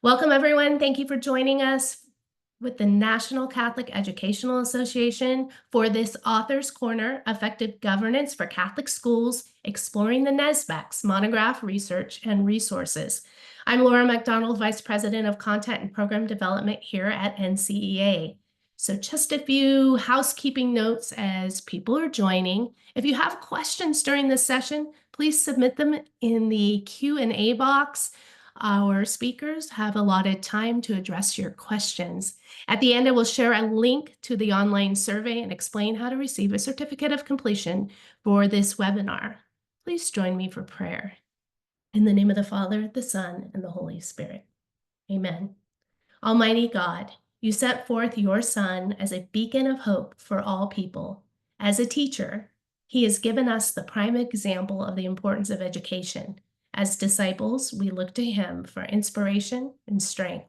Welcome, everyone. Thank you for joining us with the National Catholic Educational Association for this Author's Corner, Effective Governance for Catholic Schools, Exploring the NSBECS Monograph Research and Resources. I'm Laura McDonald, Vice President of Content and Program Development here at NCEA. So just a few housekeeping notes as people are joining. If you have questions during this session, please submit them in the Q&A box. Our speakers have allotted time to address your questions. At the end, I will share a link to the online survey and explain how to receive a certificate of completion for this webinar. Please join me for prayer. In the name of the Father, the Son, and the Holy Spirit. Amen. Almighty God, you sent forth your Son as a beacon of hope for all people. As a teacher, he has given us the prime example of the importance of education. As disciples, we look to him for inspiration and strength.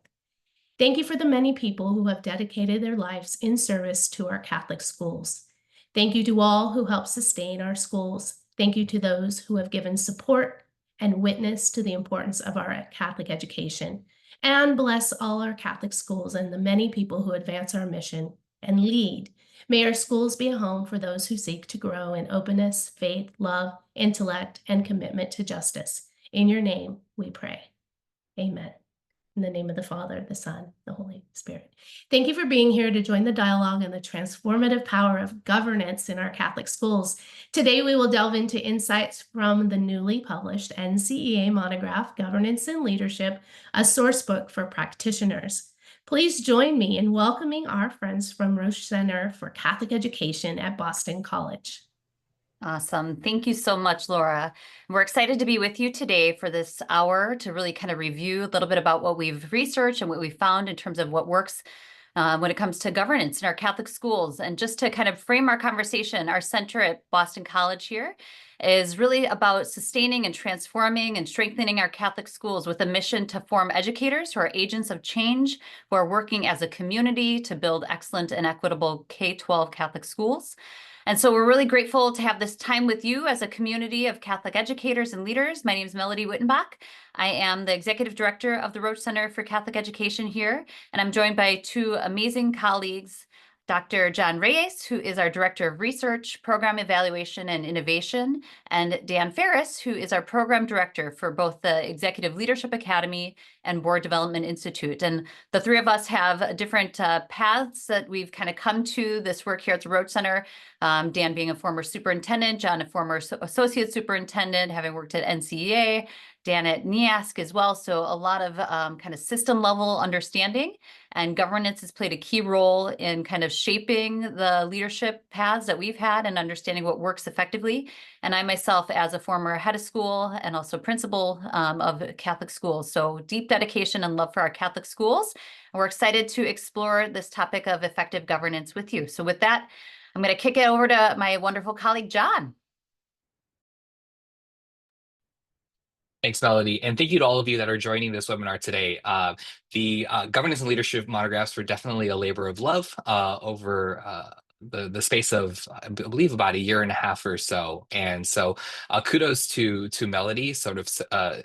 Thank you for the many people who have dedicated their lives in service to our Catholic schools. Thank you to all who help sustain our schools. Thank you to those who have given support and witness to the importance of our Catholic education. And bless all our Catholic schools and the many people who advance our mission and lead. May our schools be a home for those who seek to grow in openness, faith, love, intellect, and commitment to justice. In your name, we pray. Amen. In the name of the Father, the Son, the Holy Spirit. Thank you for being here to join the dialogue on the transformative power of governance in our Catholic schools. Today, we will delve into insights from the newly published NCEA Monograph, Governance and Leadership, a source book for practitioners. Please join me in welcoming our friends from Roche Center for Catholic Education at Boston College. Awesome. Thank you so much, Laura. We're excited to be with you today for this hour to really kind of review a little bit about what we've researched and what we found in terms of what works when it comes to governance in our Catholic schools. And just to kind of frame our conversation, our center at Boston College here is really about sustaining and transforming and strengthening our Catholic schools with a mission to form educators who are agents of change, who are working as a community to build excellent and equitable K-12 Catholic schools. And so we're really grateful to have this time with you as a community of Catholic educators and leaders. My name is Melody Wittenbach. I am the Executive Director of the Roche Center for Catholic Education here, and I'm joined by two amazing colleagues, Dr. John Reyes, who is our Director of Research, Program Evaluation and Innovation, and Dan Ferris, who is our Program Director for both the Executive Leadership Academy and Board Development Institute. And the three of us have different paths that we've kind of come to this work here at the Roche Center. Dan being a former superintendent, John a former associate superintendent, having worked at NCEA, Dan at NSBECS as well. So a lot of kind of system level understanding, and governance has played a key role in kind of shaping the leadership paths that we've had and understanding what works effectively. And I myself, as a former head of school and also principal of Catholic schools, so deep dedication and love for our Catholic schools. And we're excited to explore this topic of effective governance with you. So with that, I'm going to kick it over to my wonderful colleague, John. Thanks, Melody. And thank you to all of you that are joining this webinar today. The governance and leadership monographs were definitely a labor of love over the space of, I believe, about a year and a half or so. And so kudos to Melody, sort of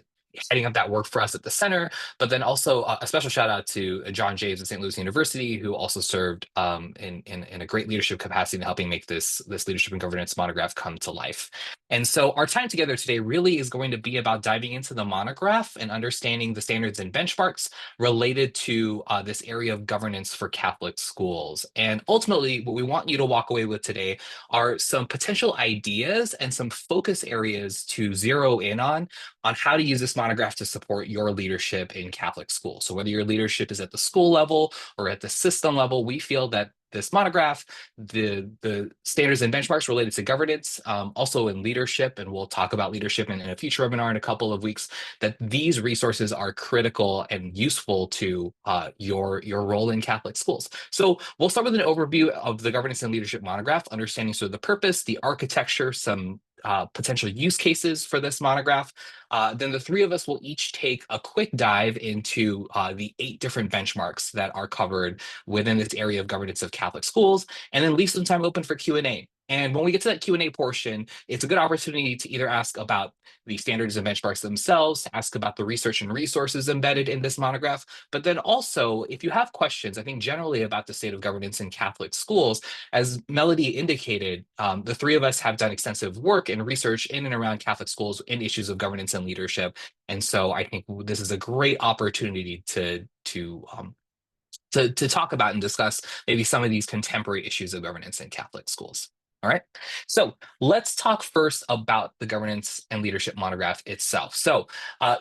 heading up that work for us at the center, but then also a special shout out to John James at St. Louis University, who also served in a great leadership capacity in helping make this leadership and governance monograph come to life. And so our time together today really is going to be about diving into the monograph and understanding the standards and benchmarks related to this area of governance for Catholic schools. And ultimately, what we want you to walk away with today are some potential ideas and some focus areas to zero in on how to use this monograph to support your leadership in Catholic schools. So whether your leadership is at the school level or at the system level, we feel that this monograph, the standards and benchmarks related to governance, also in leadership, and we'll talk about leadership in a future webinar in a couple of weeks, that these resources are critical and useful to your role in Catholic schools. So we'll start with an overview of the governance and leadership monograph, understanding sort of the purpose, the architecture, some potential use cases for this monograph. Then the three of us will each take a quick dive into the 8 different benchmarks that are covered within this area of governance of Catholic schools, and then leave some time open for Q&A. And when we get to that Q&A portion, it's a good opportunity to either ask about the standards and benchmarks themselves, to ask about the research and resources embedded in this monograph, but then also, if you have questions, I think generally about the state of governance in Catholic schools, as Melody indicated, the three of us have done extensive work and research in and around Catholic schools in issues of governance and leadership. And so I think this is a great opportunity to talk about and discuss maybe some of these contemporary issues of governance in Catholic schools. All right, so let's talk first about the governance and leadership monograph itself. So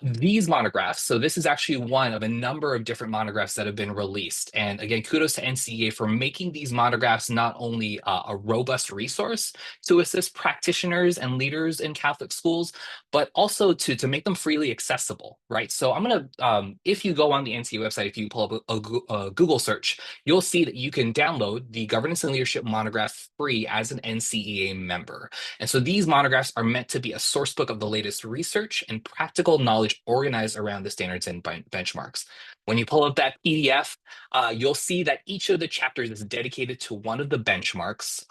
these monographs, so this is actually one of a number of different monographs that have been released. And again, kudos to NCEA for making these monographs not only a robust resource to assist practitioners and leaders in Catholic schools, but also to make them freely accessible, right? So I'm gonna, if you go on the NCEA website, if you pull up a Google search, you'll see that you can download the governance and leadership monograph free as an NCEA member. And so these monographs are meant to be a source book of the latest research and practical knowledge organized around the standards and benchmarks. When you pull up that PDF, you'll see that each of the chapters is dedicated to one of the benchmarks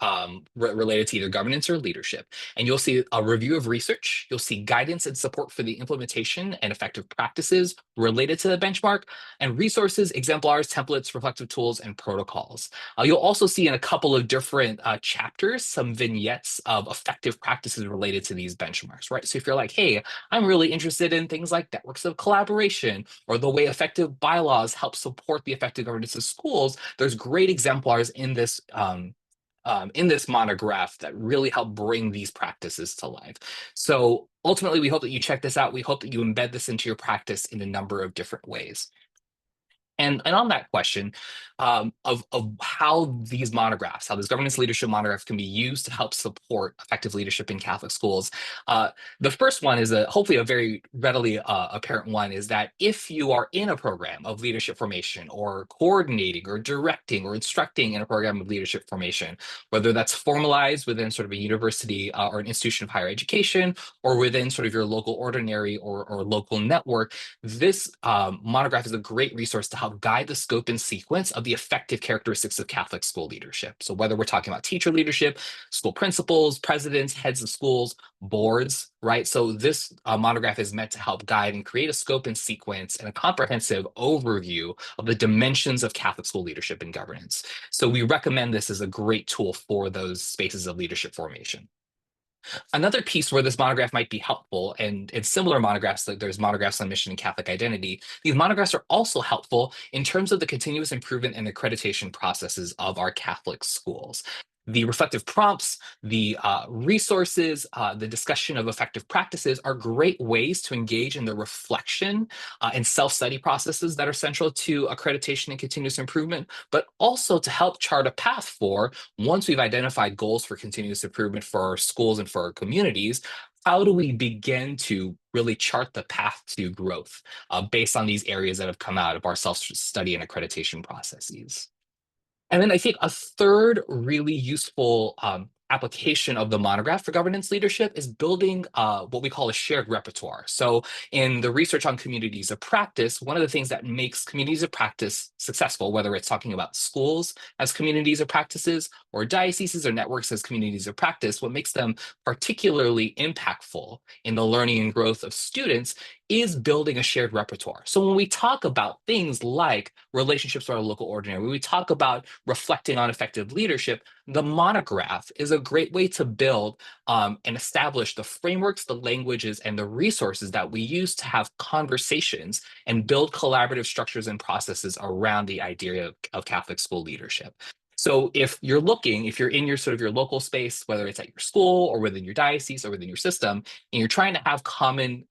related to either governance or leadership. And you'll see a review of research, you'll see guidance and support for the implementation and effective practices related to the benchmark, and resources, exemplars, templates, reflective tools, and protocols. You'll also see in a couple of different chapters some vignettes of effective practices related to these benchmarks, right? So if you're like, hey, I'm really interested in things like networks of collaboration or the way effective bylaws help support the effective governance of schools, there's great exemplars in this monograph that really help bring these practices to life. So ultimately, we hope that you check this out. We hope that you embed this into your practice in a number of different ways. And on that question of how these monographs, how this governance leadership monograph can be used to help support effective leadership in Catholic schools, the first one is hopefully a very readily apparent one, is that if you are in a program of leadership formation or coordinating or directing or instructing in a program of leadership formation, whether that's formalized within sort of a university or an institution of higher education or within sort of your local ordinary or local network, this monograph is a great resource to help guide the scope and sequence of the effective characteristics of Catholic school leadership. So whether we're talking about teacher leadership, school principals, presidents, heads of schools, boards, right? So this monograph is meant to help guide and create a scope and sequence and a comprehensive overview of the dimensions of Catholic school leadership and governance. So we recommend this as a great tool for those spaces of leadership formation. Another piece where this monograph might be helpful, and in similar monographs, like there's monographs on mission and Catholic identity, these monographs are also helpful in terms of the continuous improvement and accreditation processes of our Catholic schools. The reflective prompts, the resources, the discussion of effective practices are great ways to engage in the reflection and self-study processes that are central to accreditation and continuous improvement, but also to help chart a path for, once we've identified goals for continuous improvement for our schools and for our communities, how do we begin to really chart the path to growth based on these areas that have come out of our self-study and accreditation processes? And then I think a third really useful application of the monograph for governance leadership is building what we call a shared repertoire. So in the research on communities of practice, one of the things that makes communities of practice successful, whether it's talking about schools as communities of practices or dioceses or networks as communities of practice, what makes them particularly impactful in the learning and growth of students is building a shared repertoire. So when we talk about things like relationships with our local ordinary, when we talk about reflecting on effective leadership, the monograph is a great way to build and establish the frameworks, the languages, and the resources that we use to have conversations and build collaborative structures and processes around the idea of Catholic school leadership. So if you're in your sort of your local space, whether it's at your school or within your diocese or within your system, and you're trying to have common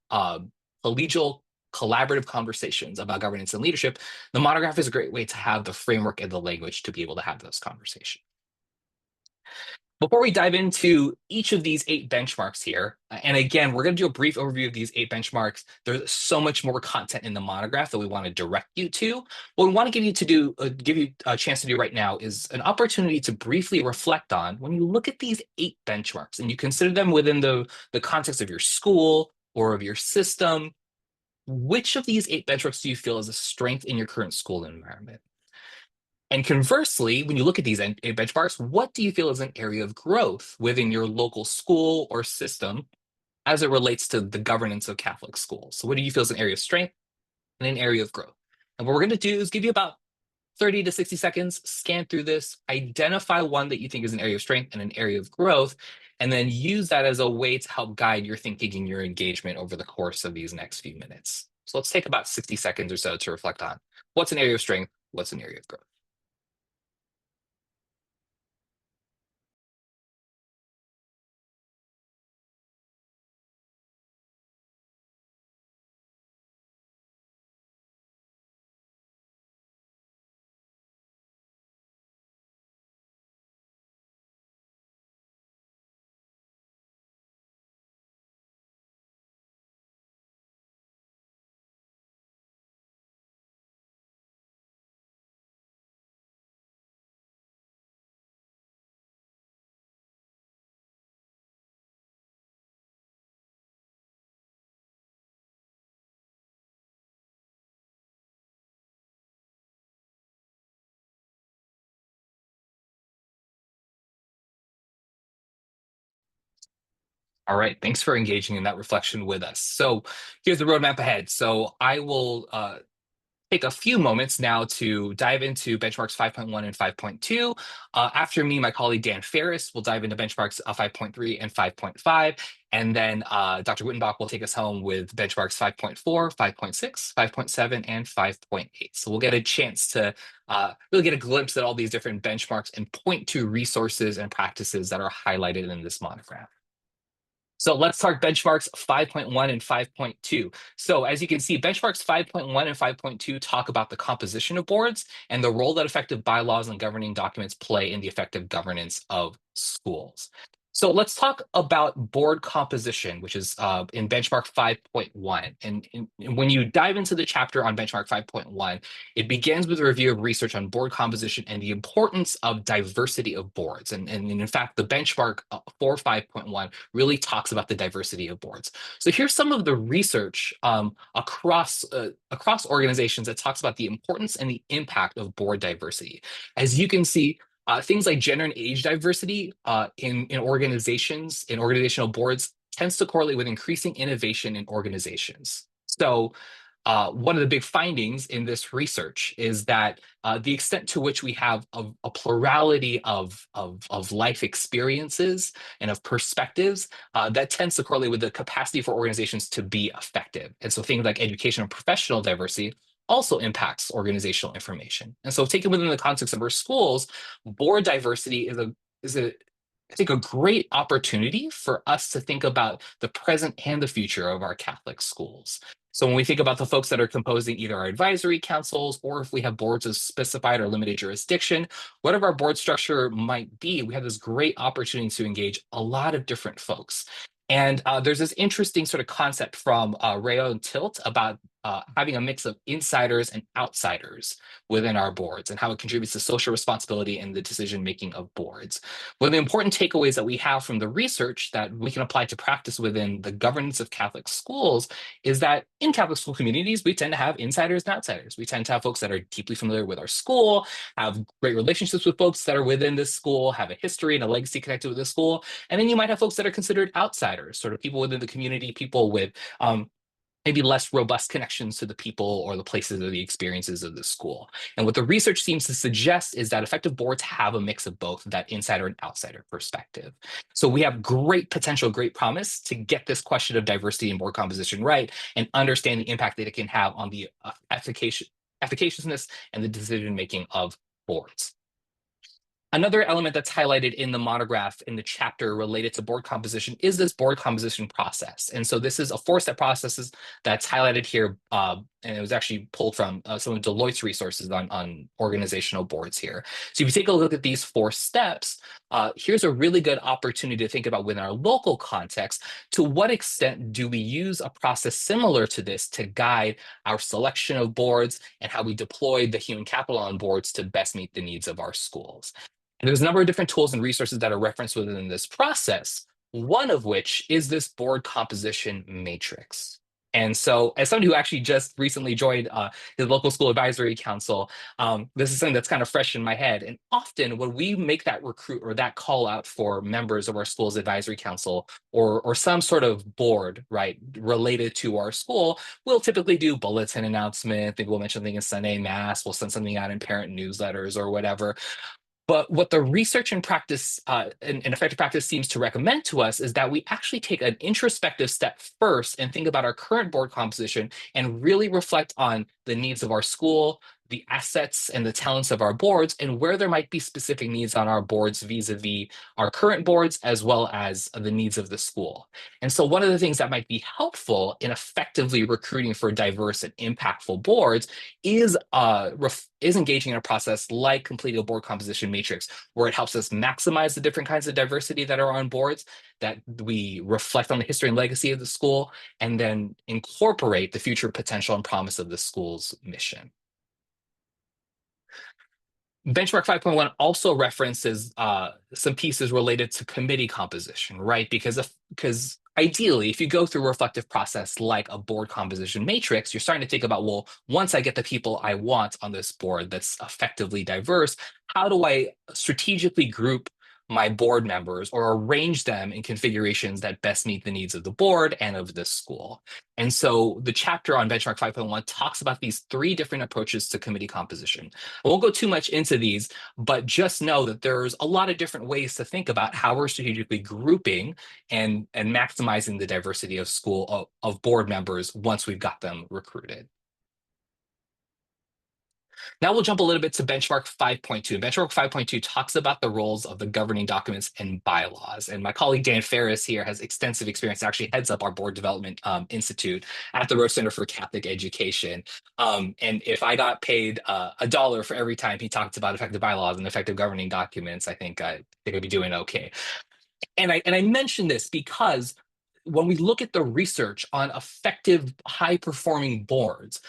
collegial collaborative conversations about governance and leadership, the monograph is a great way to have the framework and the language to be able to have those conversations. Before we dive into each of these 8 benchmarks here, and again, we're going to do a brief overview of these 8 benchmarks. There's so much more content in the monograph that we want to direct you to. What we want to give you a chance to do right now is an opportunity to briefly reflect on, when you look at these 8 benchmarks and you consider them within the context of your school or of your system, which of these 8 benchmarks do you feel is a strength in your current school environment? And conversely, when you look at these benchmarks, what do you feel is an area of growth within your local school or system as it relates to the governance of Catholic schools? So what do you feel is an area of strength and an area of growth? And what we're going to do is give you about 30 to 60 seconds, scan through this, identify one that you think is an area of strength and an area of growth, and then use that as a way to help guide your thinking and your engagement over the course of these next few minutes. So let's take about 60 seconds or so to reflect on what's an area of strength, what's an area of growth. All right, thanks for engaging in that reflection with us. So here's the roadmap ahead. So I will take a few moments now to dive into benchmarks 5.1 and 5.2. After me, my colleague Dan Ferris will dive into benchmarks 5.3 and 5.5. And then Dr. Wittenbach will take us home with benchmarks 5.4, 5.6, 5.7, and 5.8. So we'll get a chance to really get a glimpse at all these different benchmarks and point to resources and practices that are highlighted in this monograph. So let's start benchmarks 5.1 and 5.2. So as you can see, benchmarks 5.1 and 5.2 talk about the composition of boards and the role that effective bylaws and governing documents play in the effective governance of schools. So let's talk about board composition, which is in benchmark 5.1. And when you dive into the chapter on benchmark 5.1, it begins with a review of research on board composition and the importance of diversity of boards. And in fact, the benchmark for 5.1 really talks about the diversity of boards. So here's some of the research across organizations that talks about the importance and the impact of board diversity. As you can see, things like gender and age diversity in organizations, in organizational boards, tends to correlate with increasing innovation in organizations. So one of the big findings in this research is that the extent to which we have a plurality of life experiences and of perspectives, that tends to correlate with the capacity for organizations to be effective. And so things like education and professional diversity also impacts organizational information. And so taken within the context of our schools, board diversity is I think a great opportunity for us to think about the present and the future of our Catholic schools. So when we think about the folks that are composing either our advisory councils, or if we have boards of specified or limited jurisdiction, whatever our board structure might be, we have this great opportunity to engage a lot of different folks. And there's this interesting sort of concept from Rayo and Tilt about having a mix of insiders and outsiders within our boards and how it contributes to social responsibility and the decision making of boards. One of the important takeaways that we have from the research that we can apply to practice within the governance of Catholic schools is that in Catholic school communities, we tend to have insiders and outsiders. We tend to have folks that are deeply familiar with our school, have great relationships with folks that are within this school, have a history and a legacy connected with the school. And then you might have folks that are considered outsiders, sort of people within the community, people with maybe less robust connections to the people or the places or the experiences of the school. And what the research seems to suggest is that effective boards have a mix of both that insider and outsider perspective. So we have great potential, great promise to get this question of diversity and board composition right and understand the impact that it can have on the efficaciousness and the decision-making of boards. Another element that's highlighted in the monograph in the chapter related to board composition is this board composition process. And so this is a four-step process that's highlighted here, and it was actually pulled from some of Deloitte's resources on organizational boards here. So if you take a look at these four steps, here's a really good opportunity to think about within our local context, to what extent do we use a process similar to this to guide our selection of boards and how we deploy the human capital on boards to best meet the needs of our schools. And there's a number of different tools and resources that are referenced within this process, one of which is this board composition matrix. And so, as someone who actually just recently joined his local school advisory council, this is something that's kind of fresh in my head. And often, when we make that recruit or that call out for members of our school's advisory council or some sort of board, right, related to our school, we'll typically do bulletin announcement. I think we'll mention something in Sunday Mass. We'll send something out in parent newsletters or whatever. But what the research and practice and effective practice seems to recommend to us is that we actually take an introspective step first and think about our current board composition and really reflect on the needs of our school, the assets and the talents of our boards, and where there might be specific needs on our boards vis-a-vis our current boards, as well as the needs of the school. And so one of the things that might be helpful in effectively recruiting for diverse and impactful boards is engaging in a process like completing a board composition matrix, where it helps us maximize the different kinds of diversity that are on boards, that we reflect on the history and legacy of the school, and then incorporate the future potential and promise of the school's mission. Benchmark 5.1 also references some pieces related to committee composition, right? Because ideally, if you go through a reflective process like a board composition matrix, you're starting to think about, well, once I get the people I want on this board that's effectively diverse, how do I strategically group my board members or arrange them in configurations that best meet the needs of the board and of the school? And so the chapter on Benchmark 5.1 talks about these three different approaches to committee composition. I won't go too much into these, but just know that there's a lot of different ways to think about how we're strategically grouping and maximizing the diversity of school of board members once we've got them recruited. Now we'll jump a little bit to Benchmark 5.2. Benchmark 5.2 talks about the roles of the governing documents and bylaws. And my colleague Dan Ferris here has extensive experience, actually heads up our Board Development Institute at the Rose Center for Catholic Education. And if I got paid $1 for every time he talked about effective bylaws and effective governing documents, I think I'd be doing okay. And I mention this because when we look at the research on effective high-performing boards,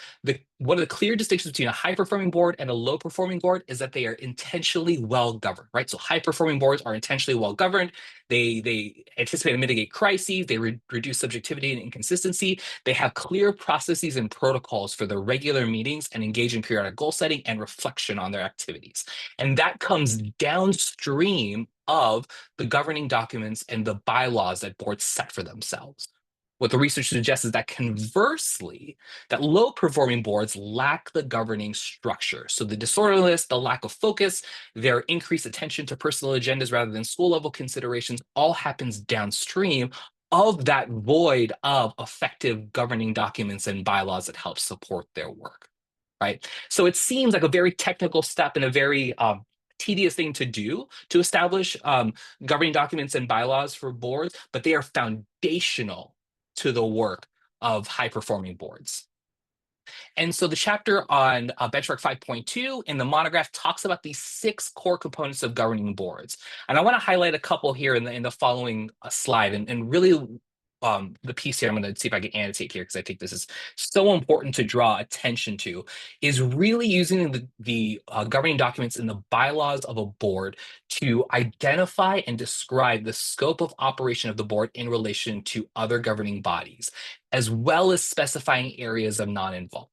one of the clear distinctions between a high-performing board and a low-performing board is that they are intentionally well-governed, right? So high-performing boards are intentionally well-governed. They anticipate and mitigate crises. They reduce subjectivity and inconsistency. They have clear processes and protocols for their regular meetings and engage in periodic goal setting and reflection on their activities. And that comes downstream of the governing documents and the bylaws that boards set for themselves. What the research suggests is that conversely, that low-performing boards lack the governing structure. So the disorderliness, the lack of focus, their increased attention to personal agendas rather than school-level considerations all happens downstream of that void of effective governing documents and bylaws that help support their work, right? So it seems like a very technical step and a very tedious thing to do to establish governing documents and bylaws for boards, but they are foundational to the work of high-performing boards. And so the chapter on Benchmark 5.2 in the monograph talks about these 6 core components of governing boards. And I want to highlight a couple here in the following slide, and really the piece here, I'm going to see if I can annotate here because I think this is so important to draw attention to, is really using the governing documents and the bylaws of a board to identify and describe the scope of operation of the board in relation to other governing bodies, as well as specifying areas of non-involvement.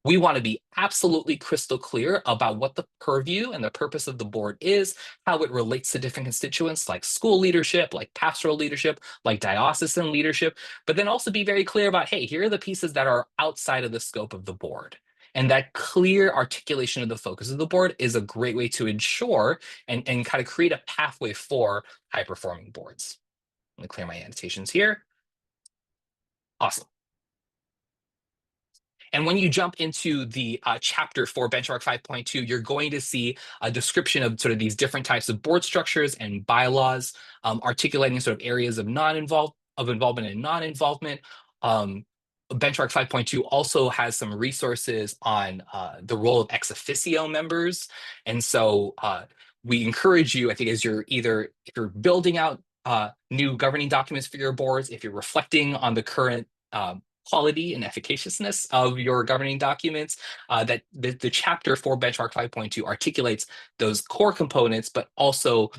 We want to be absolutely crystal clear about what the purview and the purpose of the board is, how it relates to different constituents like school leadership, like pastoral leadership, like diocesan leadership, but then also be very clear about, hey, here are the pieces that are outside of the scope of the board. And that clear articulation of the focus of the board is a great way to ensure and kind of create a pathway for high-performing boards. Let me clear my annotations here. Awesome. And when you jump into the chapter for Benchmark 5.2, you're going to see a description of sort of these different types of board structures and bylaws, articulating sort of areas of involvement and non-involvement. Benchmark 5.2 also has some resources on the role of ex officio members. And so we encourage you, I think, as if you're building out new governing documents for your boards, if you're reflecting on the current quality and efficaciousness of your governing documents, that the chapter for Benchmark 5.2 articulates those core components, but also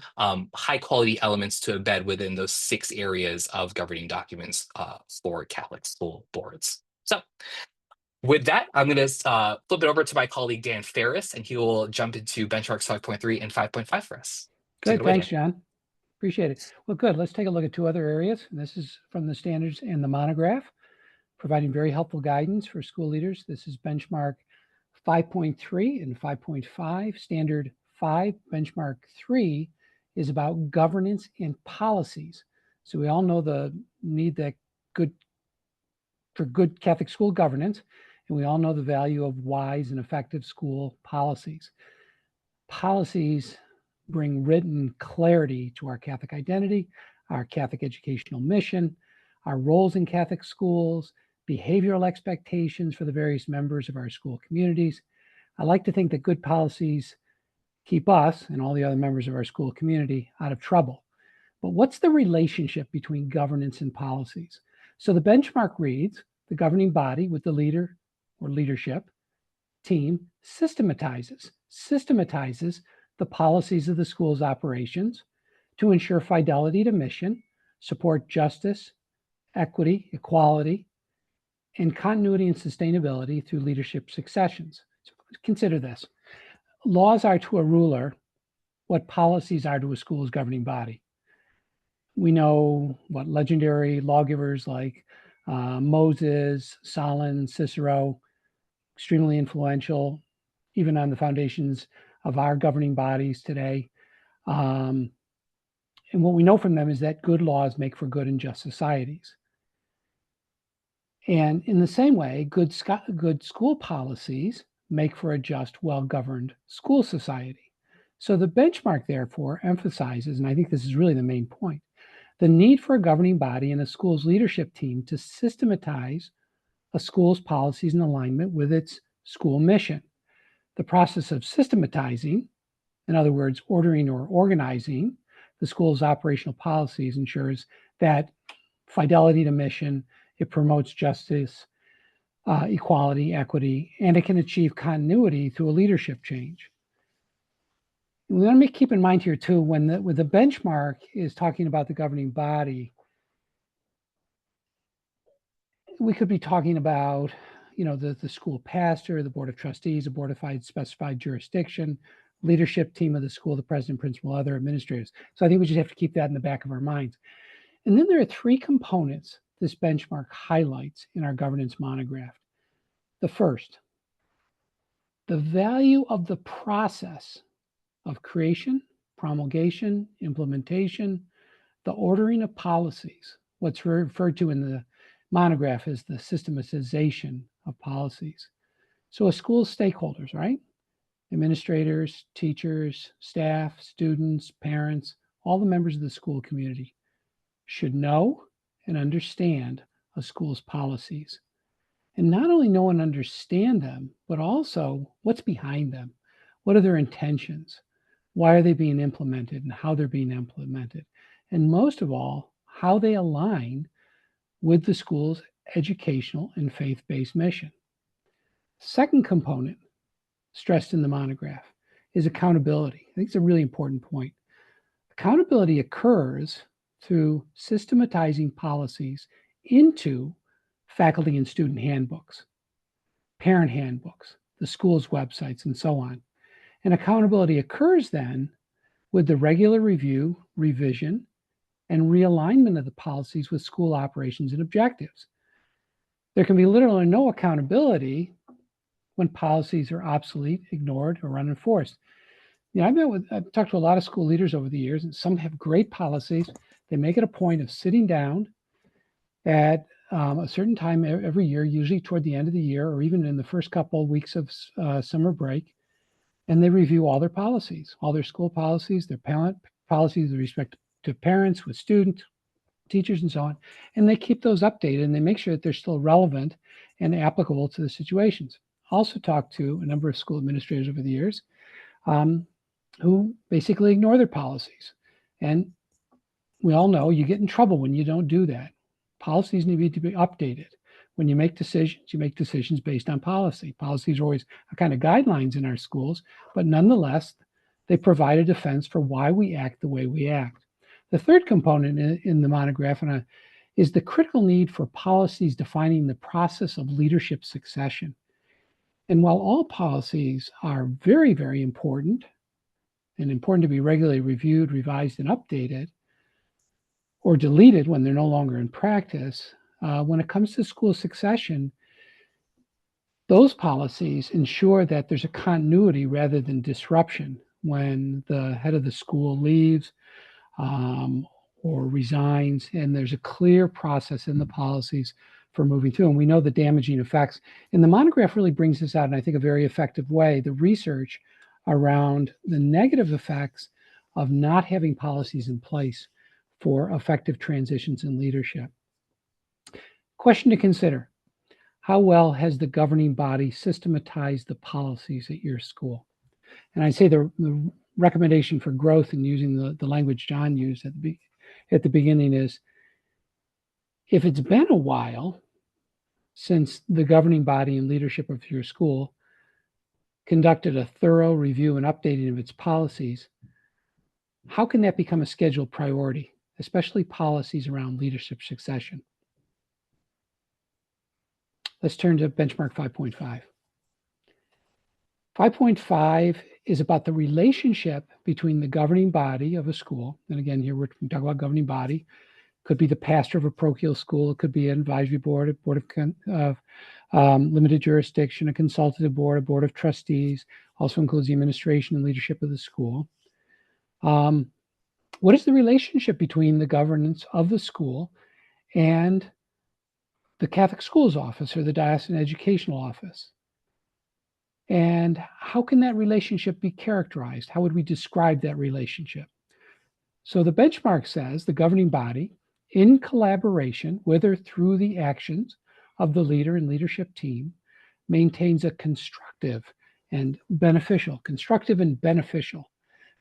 high quality elements to embed within those 6 areas of governing documents for Catholic school boards. So with that, I'm going to flip it over to my colleague, Dan Ferris, and he will jump into benchmarks 5.3 and 5.5 for us. Take it Good, away, thanks, Dan. John. Appreciate it. Well, good. Let's take a look at two other areas. And this is from the standards and the monograph, providing very helpful guidance for school leaders. This is benchmark 5.3 and 5.5. Standard 5, benchmark 3 is about governance and policies. So we all know the need for good Catholic school governance, and we all know the value of wise and effective school policies. Policies bring written clarity to our Catholic identity, our Catholic educational mission, our roles in Catholic schools, behavioral expectations for the various members of our school communities. I like to think that good policies keep us and all the other members of our school community out of trouble. But what's the relationship between governance and policies? So the benchmark reads, the governing body with the leader or leadership team systematizes the policies of the school's operations to ensure fidelity to mission, support justice, equity, equality, and continuity and sustainability through leadership successions. So consider this. Laws are to a ruler what policies are to a school's governing body. We know what legendary lawgivers like Moses, Solon, Cicero, extremely influential, even on the foundations of our governing bodies today. And what we know from them is that good laws make for good and just societies. And in the same way, good school policies make for a just, well-governed school society. So the benchmark, therefore, emphasizes, and I think this is really the main point, the need for a governing body and a school's leadership team to systematize a school's policies in alignment with its school mission. The process of systematizing, in other words, ordering or organizing the school's operational policies, ensures that fidelity to mission, it promotes justice, equality, equity, and it can achieve continuity through a leadership change. We want to keep in mind here too, when the benchmark is talking about the governing body, we could be talking about, the school pastor, the board of trustees, a board of specified jurisdiction, leadership team of the school, the president, principal, other administrators. So I think we just have to keep that in the back of our minds. And then there are three components this benchmark highlights in our governance monograph. The first, the value of the process of creation, promulgation, implementation, the ordering of policies, what's referred to in the monograph as the systematization of policies. So a school's stakeholders, right? Administrators, teachers, staff, students, parents, all the members of the school community should know and understand a school's policies. And not only know and understand them, but also what's behind them. What are their intentions? Why are they being implemented and how they're being implemented? And most of all, how they align with the school's educational and faith-based mission. Second component stressed in the monograph is accountability. I think it's a really important point. Accountability occurs through systematizing policies into faculty and student handbooks, parent handbooks, the school's websites, and so on. And accountability occurs then with the regular review, revision, and realignment of the policies with school operations and objectives. There can be little or no accountability when policies are obsolete, ignored, or unenforced. I've talked to a lot of school leaders over the years, and some have great policies. They make it a point of sitting down at a certain time every year, usually toward the end of the year, or even in the first couple of weeks of summer break, and they review all their policies, all their school policies, their parent policies with respect to parents, with students, teachers, and so on. And they keep those updated, and they make sure that they're still relevant and applicable to the situations. Also talked to a number of school administrators over the years who basically ignore their policies. And we all know you get in trouble when you don't do that. Policies need to be updated. When you make decisions based on policy. Policies are always a kind of guidelines in our schools, but nonetheless, they provide a defense for why we act the way we act. The third component in the monograph, and is the critical need for policies defining the process of leadership succession. And while all policies are very, very important and important to be regularly reviewed, revised, and updated, or deleted when they're no longer in practice, when it comes to school succession, those policies ensure that there's a continuity rather than disruption when the head of the school leaves or resigns, and there's a clear process in the policies for moving through. And we know the damaging effects. And the monograph really brings this out in, I think, a very effective way, the research around the negative effects of not having policies in place for effective transitions in leadership. Question to consider: how well has the governing body systematized the policies at your school? And I'd say the recommendation for growth in using the language John used at the beginning is, if it's been a while since the governing body and leadership of your school conducted a thorough review and updating of its policies, how can that become a scheduled priority, especially policies around leadership succession? Let's turn to benchmark 5.5. 5.5 is about the relationship between the governing body of a school. And again, here we're talking about governing body. Could be the pastor of a parochial school. It could be an advisory board, a board of limited jurisdiction, a consultative board, a board of trustees. Also includes the administration and leadership of the school. What is the relationship between the governance of the school and the Catholic Schools Office or the Diocesan Educational Office? And how can that relationship be characterized? How would we describe that relationship? So the benchmark says the governing body, in collaboration with or through the actions of the leader and leadership team, maintains a constructive and beneficial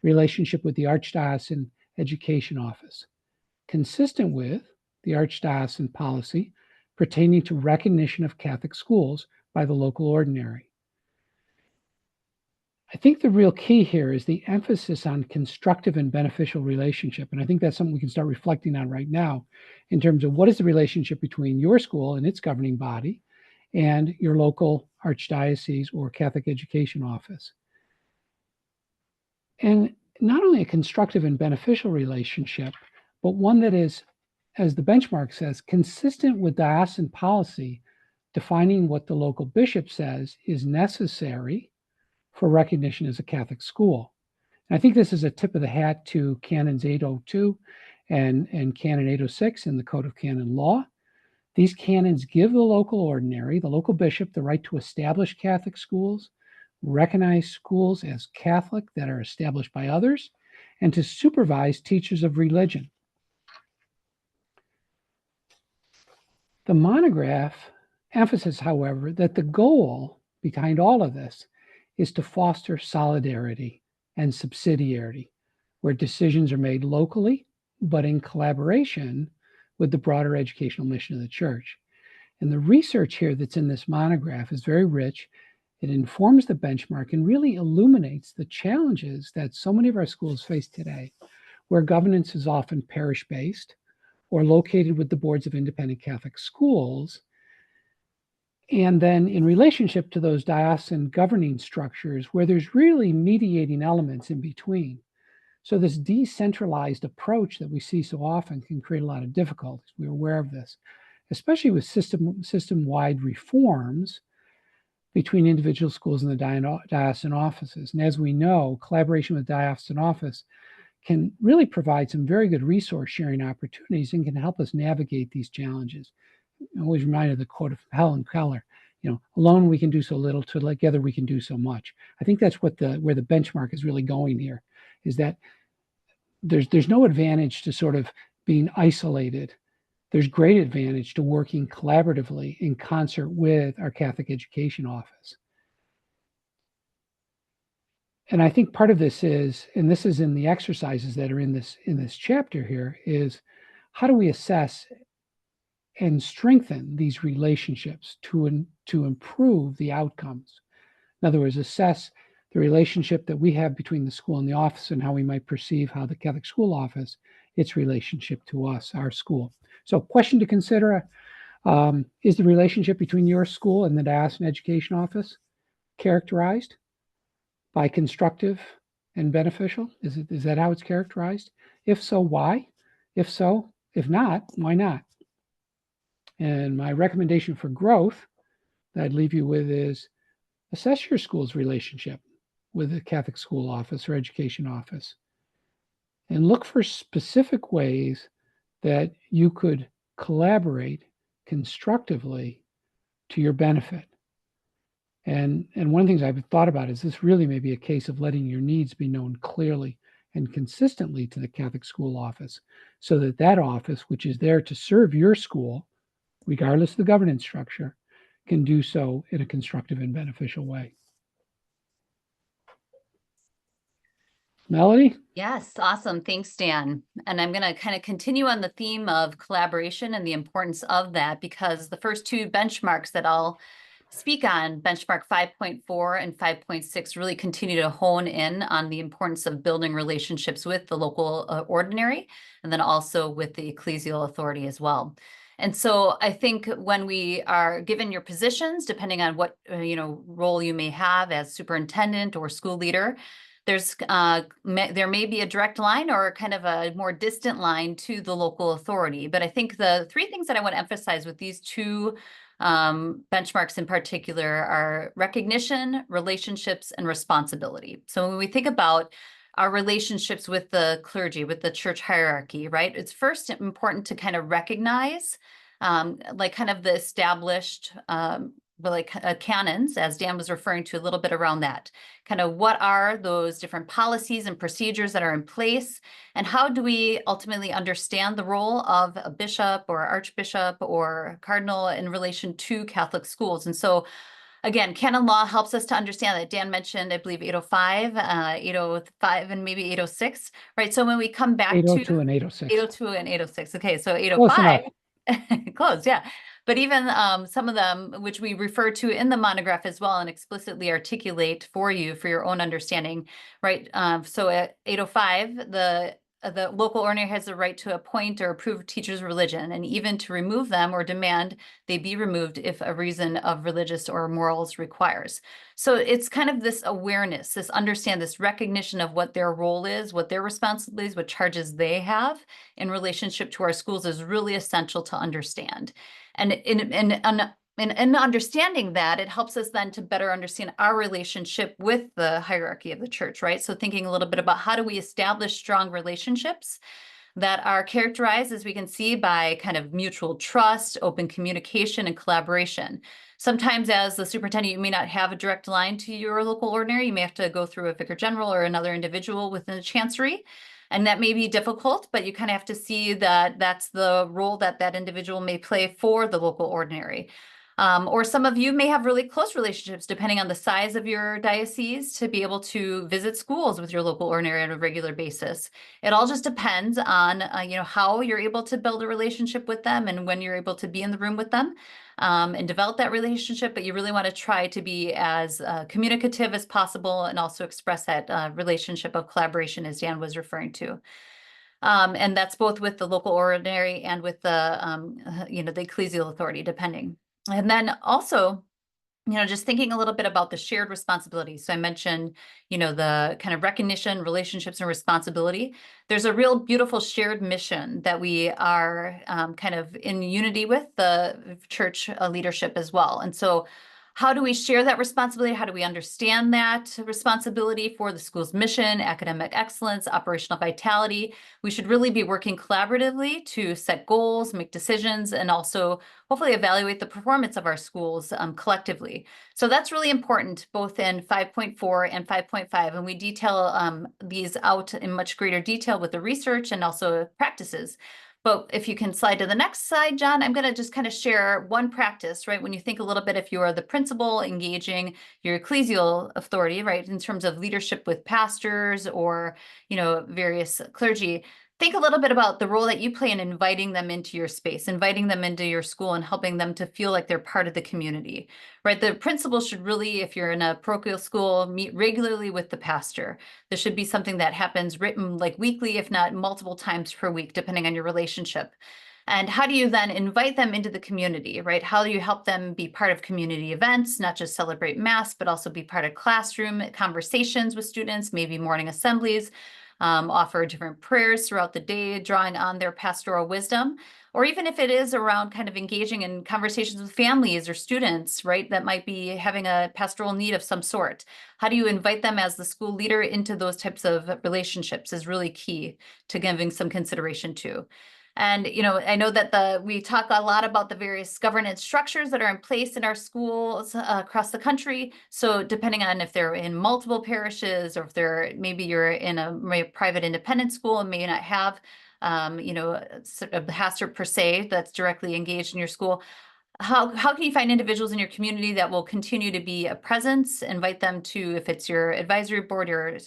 relationship with the Archdiocesan Education Office, consistent with the Archdiocesan policy pertaining to recognition of Catholic schools by the local ordinary. I think the real key here is the emphasis on constructive and beneficial relationship. And I think that's something we can start reflecting on right now in terms of what is the relationship between your school and its governing body and your local archdiocese or Catholic Education Office. And not only a constructive and beneficial relationship, but one that is, as the benchmark says, consistent with diocesan policy, defining what the local bishop says is necessary for recognition as a Catholic school. And I think this is a tip of the hat to Canons 802 and Canon 806 in the Code of Canon Law. These canons give the local ordinary, the local bishop, the right to establish Catholic schools, recognize schools as Catholic that are established by others, and to supervise teachers of religion. The monograph emphasizes, however, that the goal behind all of this is to foster solidarity and subsidiarity, where decisions are made locally, but in collaboration with the broader educational mission of the Church. And the research here that's in this monograph is very rich. It informs the benchmark and really illuminates the challenges that so many of our schools face today, where governance is often parish-based or located with the boards of independent Catholic schools, and then in relationship to those diocesan governing structures where there's really mediating elements in between. So this decentralized approach that we see so often can create a lot of difficulties. We're aware of this, especially with system-wide reforms between individual schools and the diocesan offices. And as we know, collaboration with diocesan office can really provide some very good resource sharing opportunities and can help us navigate these challenges. I'm always reminded of the quote of Helen Keller, alone we can do so little, together we can do so much. I think that's where the benchmark is really going here, is that there's no advantage to sort of being isolated. There's great advantage to working collaboratively in concert with our Catholic Education Office. And I think part of this is, and this is in the exercises that are in this chapter here, is how do we assess and strengthen these relationships to improve the outcomes? In other words, assess the relationship that we have between the school and the office and how we might perceive how the Catholic School Office, its relationship to us, our school. So question to consider, is the relationship between your school and the diocesan education office characterized by constructive and beneficial? Is that how it's characterized? If so, why? If not, why not? And my recommendation for growth that I'd leave you with is assess your school's relationship with the Catholic school office or education office and look for specific ways that you could collaborate constructively to your benefit. And one of the things I've thought about is this really may be a case of letting your needs be known clearly and consistently to the Catholic school office so that that office, which is there to serve your school, regardless of the governance structure, can do so in a constructive and beneficial way. Melody? Yes, awesome. Thanks, Dan. And I'm going to kind of continue on the theme of collaboration and the importance of that, because the first two benchmarks that I'll speak on, benchmark 5.4 and 5.6, really continue to hone in on the importance of building relationships with the local ordinary, and then also with the ecclesial authority as well. And so I think when we are given your positions, depending on what role you may have as superintendent or school leader, there may be a direct line or kind of a more distant line to the local authority. But I think the three things that I want to emphasize with these two benchmarks in particular are recognition, relationships, and responsibility. So when we think about our relationships with the clergy, with the church hierarchy, right, it's first important to kind of recognize like kind of the established canons, as Dan was referring to a little bit around that. Kind of what are those different policies and procedures that are in place, and how do we ultimately understand the role of a bishop or archbishop or cardinal in relation to Catholic schools? And so again, canon law helps us to understand that. Dan mentioned, I believe, 805, 805, and maybe 806, right? So when we come back 802 and 806. 802 and 806. Okay, so Close 805. enough. Close, yeah. But even some of them, which we refer to in the monograph as well and explicitly articulate for you for your own understanding, right? So at 805, the local ordinary has the right to appoint or approve teachers' religion, and even to remove them or demand they be removed if a reason of religious or morals requires. So it's kind of this awareness, this understand, this recognition of what their role is, what their responsibilities, what charges they have in relationship to our schools is really essential to understand. And in understanding that, it helps us then to better understand our relationship with the hierarchy of the church, right? So thinking a little bit about how do we establish strong relationships that are characterized, as we can see, by kind of mutual trust, open communication, and collaboration. Sometimes as the superintendent, you may not have a direct line to your local ordinary. You may have to go through a vicar general or another individual within the chancery. And that may be difficult, but you kind of have to see that that's the role that that individual may play for the local ordinary. Or some of you may have really close relationships, depending on the size of your diocese, to be able to visit schools with your local ordinary on a regular basis. It all just depends on how you're able to build a relationship with them and when you're able to be in the room with them and develop that relationship. But you really want to try to be as communicative as possible and also express that relationship of collaboration, as Dan was referring to. And that's both with the local ordinary and with the the ecclesial authority, depending. And then also, just thinking a little bit about the shared responsibility. So I mentioned, the kind of recognition, relationships, and responsibility. There's a real beautiful shared mission that we are kind of in unity with the church leadership as well. And so how do we share that responsibility? How do we understand that responsibility for the school's mission, academic excellence, operational vitality? We should really be working collaboratively to set goals, make decisions, and also hopefully evaluate the performance of our schools collectively. So that's really important, both in 5.4 and 5.5. And we detail these out in much greater detail with the research and also practices. But if you can slide to the next slide, John, I'm going to just kind of share one practice, right? When you think a little bit, if you are the principal engaging your ecclesial authority, right, in terms of leadership with pastors or, various clergy, think a little bit about the role that you play in inviting them into your space, inviting them into your school and helping them to feel like they're part of the community, right? The principal should really, if you're in a parochial school, meet regularly with the pastor. This should be something that happens written like weekly, if not multiple times per week, depending on your relationship. And how do you then invite them into the community, right? How do you help them be part of community events, not just celebrate Mass, but also be part of classroom conversations with students, maybe morning assemblies, offer different prayers throughout the day, drawing on their pastoral wisdom, or even if it is around kind of engaging in conversations with families or students, right, that might be having a pastoral need of some sort. How do you invite them as the school leader into those types of relationships is really key to giving some consideration to. And, I know that we talk a lot about the various governance structures that are in place in our schools across the country. So depending on if they're in multiple parishes, or if maybe you're in a private independent school and may not have, a pastor per se that's directly engaged in your school. How can you find individuals in your community that will continue to be a presence, invite them to, if it's your advisory board or,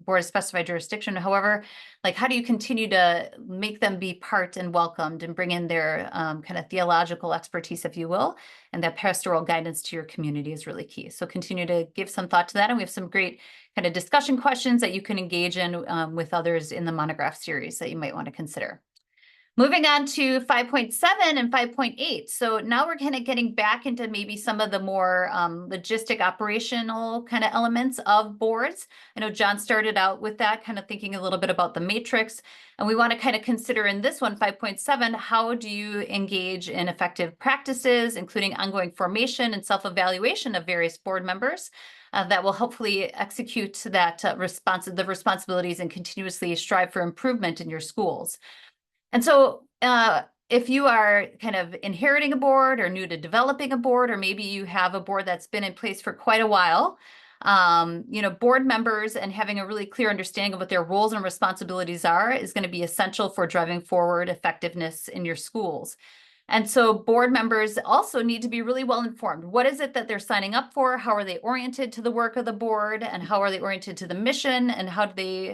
board of specified jurisdiction, however, like how do you continue to make them be part and welcomed and bring in their kind of theological expertise, if you will, and that pastoral guidance to your community is really key. So continue to give some thought to that. And we have some great kind of discussion questions that you can engage in with others in the Monograph series that you might want to consider. Moving on to 5.7 and 5.8. So now we're kind of getting back into maybe some of the more logistic operational kind of elements of boards. I know John started out with that, kind of thinking a little bit about the matrix. And we want to kind of consider in this one, 5.7, how do you engage in effective practices, including ongoing formation and self-evaluation of various board members that will hopefully execute that the responsibilities and continuously strive for improvement in your schools. And so if you are kind of inheriting a board or new to developing a board, or maybe you have a board that's been in place for quite a while, board members and having a really clear understanding of what their roles and responsibilities are is going to be essential for driving forward effectiveness in your schools. And so board members also need to be really well informed. What is it that they're signing up for? How are they oriented to the work of the board? And how are they oriented to the mission? And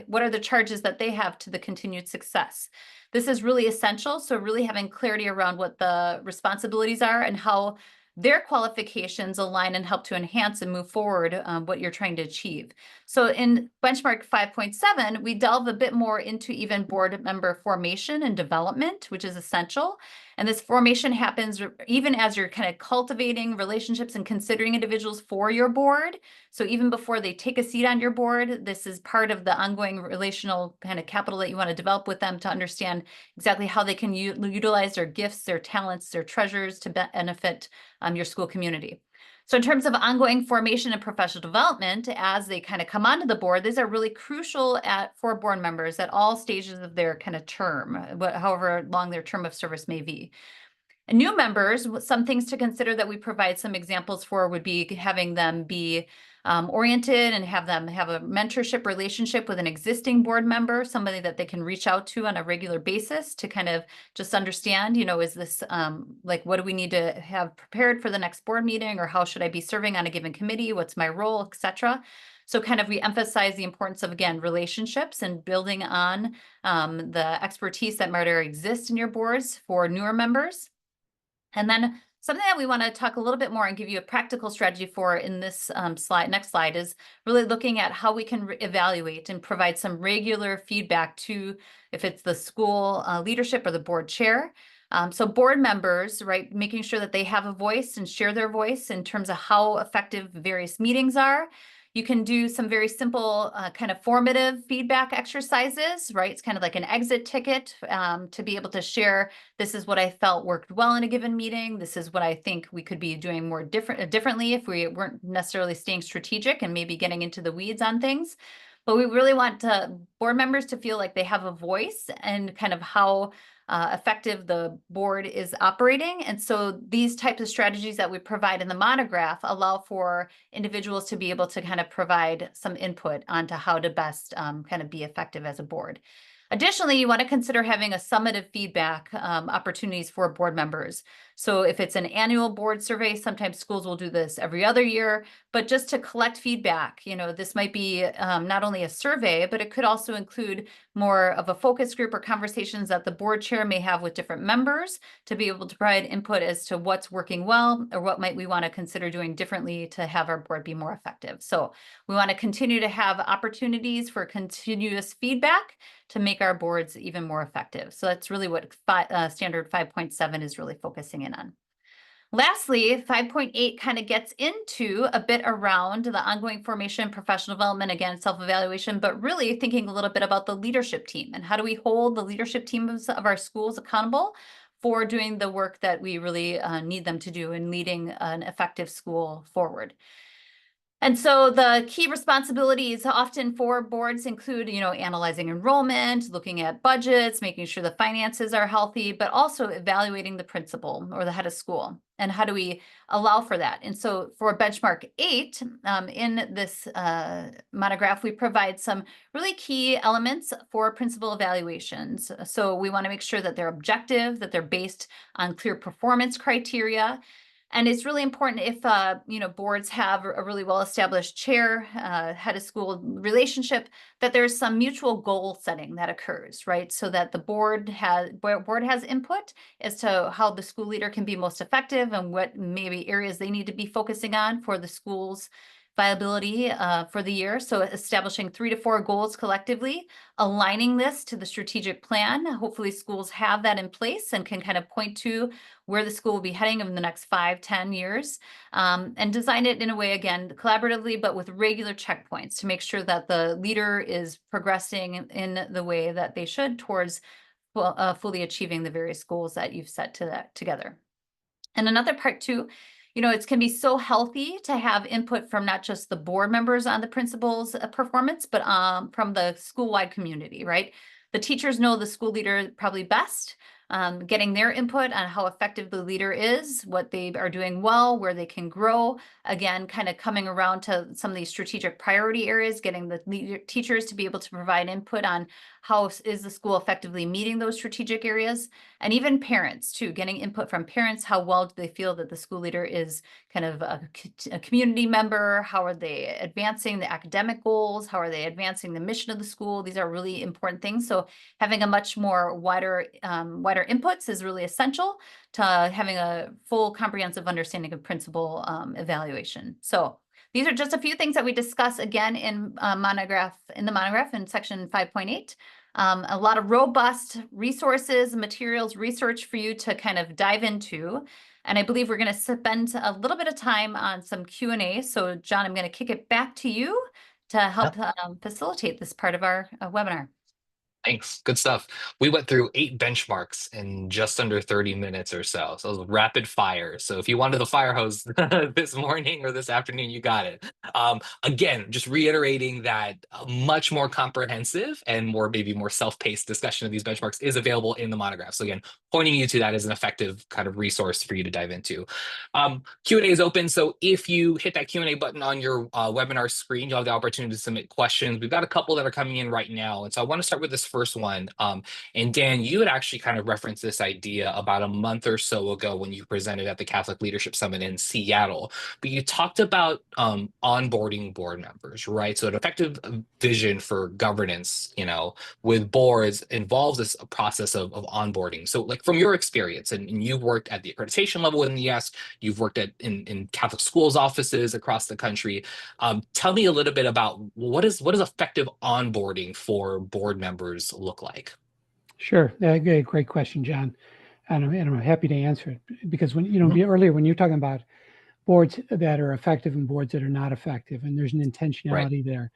what are the charges that they have to the continued success? This is really essential. So really having clarity around what the responsibilities are and how their qualifications align and help to enhance and move forward what you're trying to achieve. So in benchmark 5.7, we delve a bit more into even board member formation and development, which is essential. And this formation happens even as you're kind of cultivating relationships and considering individuals for your board. So even before they take a seat on your board, this is part of the ongoing relational kind of capital that you want to develop with them to understand exactly how they can utilize their gifts, their talents, their treasures to benefit your school community. So in terms of ongoing formation and professional development, as they kind of come onto the board, these are really crucial for board members at all stages of their kind of term, however long their term of service may be. And new members, some things to consider that we provide some examples for would be having them be oriented and have them have a mentorship relationship with an existing board member, somebody that they can reach out to on a regular basis to kind of just understand, is this like, what do we need to have prepared for the next board meeting, or how should I be serving on a given committee? What's my role, etc. So kind of we emphasize the importance of, again, relationships and building on the expertise that might already exist in your boards for newer members. And then something that we want to talk a little bit more and give you a practical strategy for in this next slide is really looking at how we can evaluate and provide some regular feedback to, if it's the school leadership or the board chair. So board members, right, making sure that they have a voice and share their voice in terms of how effective various meetings are. You can do some very simple kind of formative feedback exercises, right? It's kind of like an exit ticket to be able to share, this is what I felt worked well in a given meeting. This is what I think we could be doing more differently if we weren't necessarily staying strategic and maybe getting into the weeds on things. But we really want board members to feel like they have a voice and kind of how effective the board is operating. And so these types of strategies that we provide in the monograph allow for individuals to be able to kind of provide some input onto how to best kind of be effective as a board. Additionally, you want to consider having a summative feedback opportunities for board members. So if it's an annual board survey, sometimes schools will do this every other year, but just to collect feedback, this might be not only a survey, but it could also include more of a focus group or conversations that the board chair may have with different members to be able to provide input as to what's working well or what might we want to consider doing differently to have our board be more effective. So we want to continue to have opportunities for continuous feedback to make our boards even more effective. So that's really what standard 5.7 is really focusing in on. Lastly, 5.8 kind of gets into a bit around the ongoing formation, professional development, again, self-evaluation, but really thinking a little bit about the leadership team and how do we hold the leadership teams of our schools accountable for doing the work that we really need them to do in leading an effective school forward. And so the key responsibilities often for boards include, analyzing enrollment, looking at budgets, making sure the finances are healthy, but also evaluating the principal or the head of school. And how do we allow for that? And so for benchmark 8, in this monograph, we provide some really key elements for principal evaluations. So we want to make sure that they're objective, that they're based on clear performance criteria. And it's really important if, boards have a really well-established chair, head of school relationship, that there's some mutual goal setting that occurs, right? So that the board has input as to how the school leader can be most effective and what maybe areas they need to be focusing on for the school's viability for the year. So establishing 3 to 4 goals collectively, aligning this to the strategic plan. Hopefully schools have that in place and can kind of point to where the school will be heading in the next 5-10 years, and design it in a way, again, collaboratively, but with regular checkpoints to make sure that the leader is progressing in the way that they should towards fully achieving the various goals that you've set together. And another part too, it can be so healthy to have input from not just the board members on the principal's performance, but from the school-wide community, right? The teachers know the school leader probably best, getting their input on how effective the leader is, what they are doing well, where they can grow. Again, kind of coming around to some of these strategic priority areas, getting the teachers to be able to provide input on how is the school effectively meeting those strategic areas, and even parents too, getting input from parents. How well do they feel that the school leader is kind of a community member? How are they advancing the academic goals? How are they advancing the mission of the school? These are really important things. So having a much more wider inputs is really essential to having a full comprehensive understanding of principal evaluation. So these are just a few things that we discuss again in the monograph in section 5.8. A lot of robust resources, materials, research for you to kind of dive into. And I believe we're going to spend a little bit of time on some Q&A. So John, I'm going to kick it back to you to help facilitate this part of our webinar. Thanks. Good stuff. We went through 8 benchmarks in just under 30 minutes or so. So it was rapid fire. So if you wanted the fire hose this morning or this afternoon, you got it. Again, just reiterating that a much more comprehensive and maybe more self-paced discussion of these benchmarks is available in the monograph. So again, pointing you to that as an effective kind of resource for you to dive into. Q&A is open. So if you hit that Q&A button on your webinar screen, you'll have the opportunity to submit questions. We've got a couple that are coming in right now. And so I want to start with this first one. And Dan, you had actually kind of referenced this idea about a month or so ago when you presented at the Catholic Leadership Summit in Seattle, but you talked about onboarding board members, right? So an effective vision for governance, with boards involves this process of onboarding. So like from your experience, and you've worked at the accreditation level in the US, you've worked in Catholic schools offices across the country. Tell me a little bit about what is effective onboarding for board members look like? Sure. Great question, John. And I'm happy to answer it because when, earlier when you're talking about boards that are effective and boards that are not effective, and there's an intentionality there.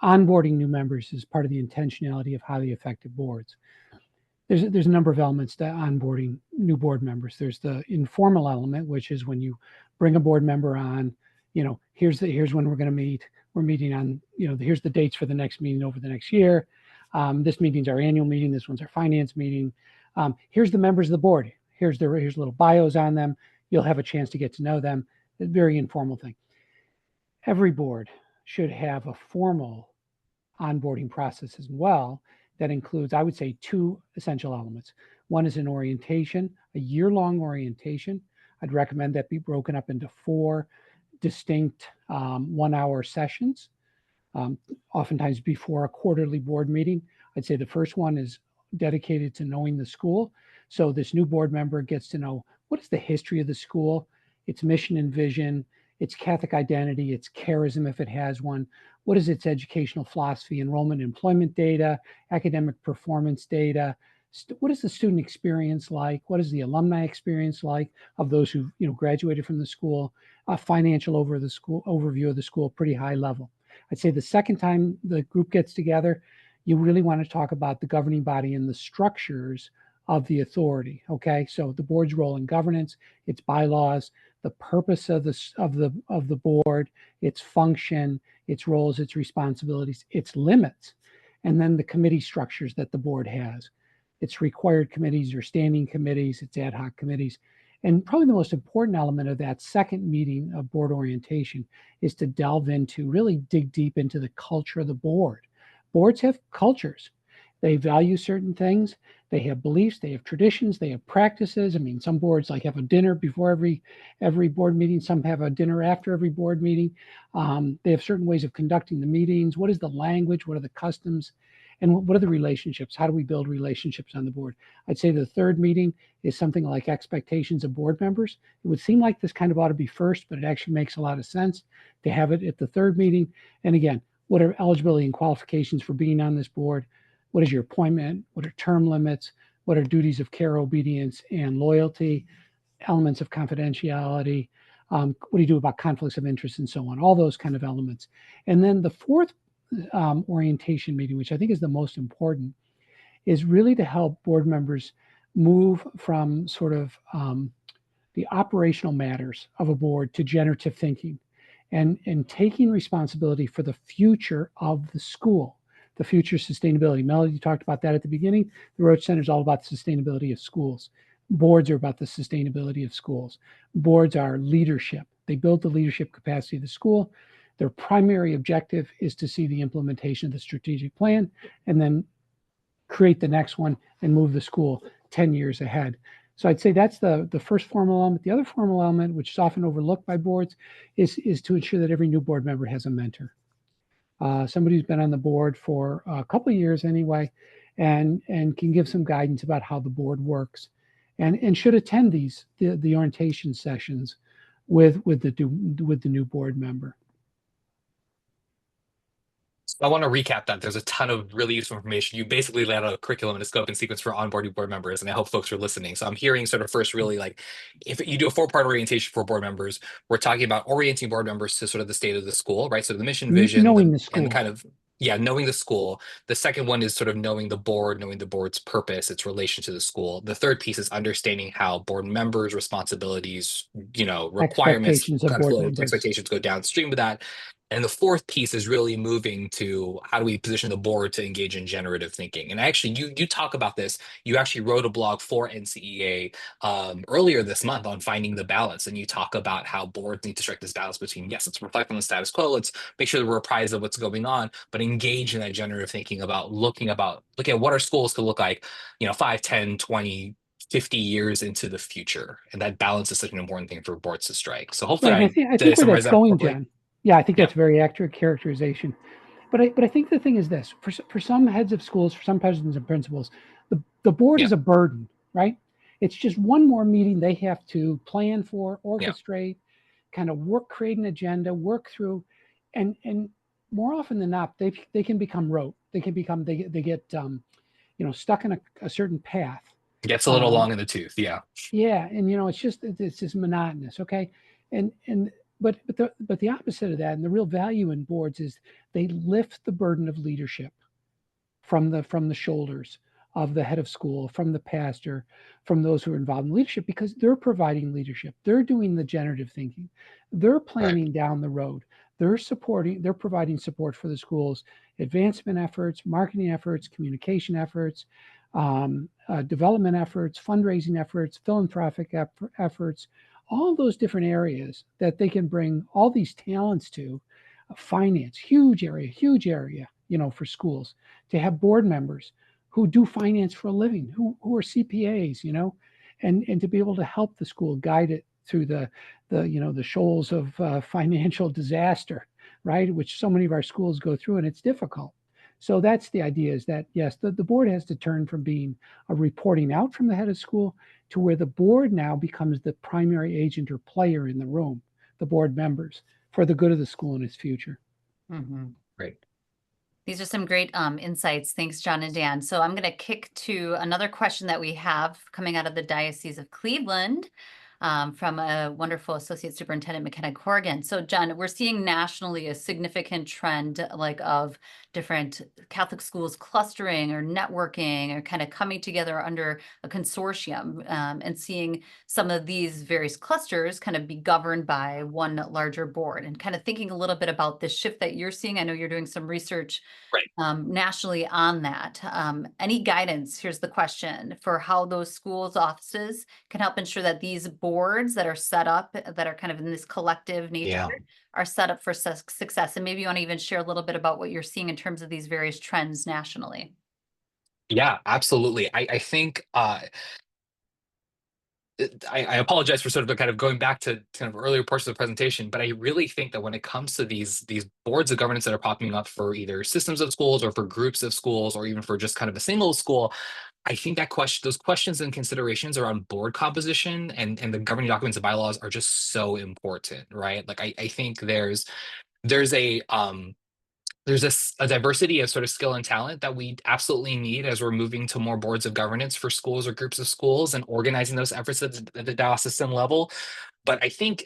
Onboarding new members is part of the intentionality of highly effective boards. There's a number of elements to onboarding new board members. There's the informal element, which is when you bring a board member on, here's when we're going to meet. We're meeting on, here's the dates for the next meeting over the next year. This meeting's our annual meeting. This one's our finance meeting. Here's the members of the board. Here's little bios on them. You'll have a chance to get to know them. A very informal thing. Every board should have a formal onboarding process as well that includes, I would say, 2 essential elements. One is an orientation, a year-long orientation. I'd recommend that be broken up into 4 distinct 1-hour sessions, oftentimes before a quarterly board meeting. I'd say the first one is dedicated to knowing the school. So this new board member gets to know what is the history of the school, its mission and vision, its Catholic identity, its charism if it has one, what is its educational philosophy, enrollment, employment data, academic performance data, what is the student experience like, what is the alumni experience like of those who graduated from the school, a financial overview of the school, pretty high level. I'd say the second time the group gets together, you really want to talk about the governing body and the structures of the authority. Okay, so the board's role in governance, its bylaws, the purpose of the board, its function, its roles, its responsibilities, its limits, and then the committee structures that the board has. Its required committees or standing committees, its ad hoc committees. And probably the most important element of that second meeting of board orientation is to delve into, really dig deep into the culture of the board. Boards have cultures. They value certain things. They have beliefs, they have traditions, they have practices. I mean, some boards like have a dinner before every board meeting. Some have a dinner after every board meeting. They have certain ways of conducting the meetings. What is the language? What are the customs? And what are the relationships? How do we build relationships on the board? I'd say the third meeting is something like expectations of board members. It would seem like this kind of ought to be first, but it actually makes a lot of sense to have it at the third meeting. And again, what are eligibility and qualifications for being on this board? What is your appointment? What are term limits? What are duties of care, obedience, and loyalty? Elements of confidentiality? What do you do about conflicts of interest and so on? All those kind of elements. And then the fourth orientation meeting, which I think is the most important, is really to help board members move from sort of the operational matters of a board to generative thinking and taking responsibility for the future of the school, the future sustainability. Melody talked about that at the beginning. The Roach Center is all about the sustainability of schools. Boards are about the sustainability of schools. Boards are leadership. They build the leadership capacity of the school. Their primary objective is to see the implementation of the strategic plan and then create the next one and move the school 10 years ahead. So I'd say that's the first formal element. The other formal element, which is often overlooked by boards, is to ensure that every new board member has a mentor. Somebody who's been on the board for a couple of years anyway, and can give some guidance about how the board works, and should attend the orientation sessions with the new board member. I want to recap that. There's a ton of really useful information. You basically laid out a curriculum and a scope and sequence for onboarding board members, and I hope folks are listening. So I'm hearing sort of first really like, if you do a 4-part orientation for board members, we're talking about orienting board members to sort of the state of the school, right? So the mission, vision, knowing the school, and kind of, knowing the school. The second one is sort of knowing the board's purpose, its relation to the school. The third piece is understanding how board members' responsibilities, requirements, expectations of board members, expectations go downstream of that. And the fourth piece is really moving to how do we position the board to engage in generative thinking. And actually, you talk about this. You actually wrote a blog for NCEA earlier this month on finding the balance. And you talk about how boards need to strike this balance between, yes, let's reflect on the status quo. Let's make sure that we're apprised of what's going on, but engage in that generative thinking about looking at what our schools could look like, 5, 10, 20, 50 years into the future. And that balance is such an important thing for boards to strike. So hopefully I think where that's going, John. Yeah, I think that's a very accurate characterization. But I think the thing is this: for some heads of schools, for some presidents and principals, the board is a burden, right? It's just one more meeting they have to plan for, orchestrate, kind of create an agenda, work through, and more often than not, they can become rote. They get stuck in a certain path. It gets a little long in the tooth, yeah. Yeah, and it's just monotonous, okay, But the opposite of that, and the real value in boards, is they lift the burden of leadership from the shoulders of the head of school, from the pastor, from those who are involved in leadership, because they're providing leadership. They're doing the generative thinking. They're planning down the road. They're providing support for the school's advancement efforts, marketing efforts, communication efforts, development efforts, fundraising efforts, philanthropic efforts, all those different areas that they can bring all these talents to. Finance, huge area, for schools, to have board members who do finance for a living, who are CPAs, and to be able to help the school guide it through the shoals of financial disaster, right? Which so many of our schools go through, and it's difficult. So that's the idea, is that yes, the board has to turn from being a reporting out from the head of school to where the board now becomes the primary agent or player in the room, the board members, for the good of the school and its future. Great. These are some great insights. Thanks, John and Dan. So I'm going to kick to another question that we have coming out of the Diocese of Cleveland from a wonderful Associate Superintendent McKenna Corrigan. So John, we're seeing nationally a significant trend of different Catholic schools clustering or networking or kind of coming together under a consortium and seeing some of these various clusters kind of be governed by one larger board, and kind of thinking a little bit about this shift that you're seeing. I know you're doing some research nationally on that. Any guidance, here's the question, for how those schools' offices can help ensure that these boards that are set up, that are kind of in this collective nature, are set up for success? And maybe you want to even share a little bit about what you're seeing in terms of these various trends nationally. Yeah, absolutely. I think I apologize for sort of kind of going back to kind of earlier portions of the presentation, but I really think that when it comes to these boards of governance that are popping up for either systems of schools or for groups of schools or even for just kind of a single school, I think that those questions and considerations around board composition and the governing documents and bylaws are just so important, right? Like I think there's a diversity of sort of skill and talent that we absolutely need as we're moving to more boards of governance for schools or groups of schools and organizing those efforts at the diocesan level. But I think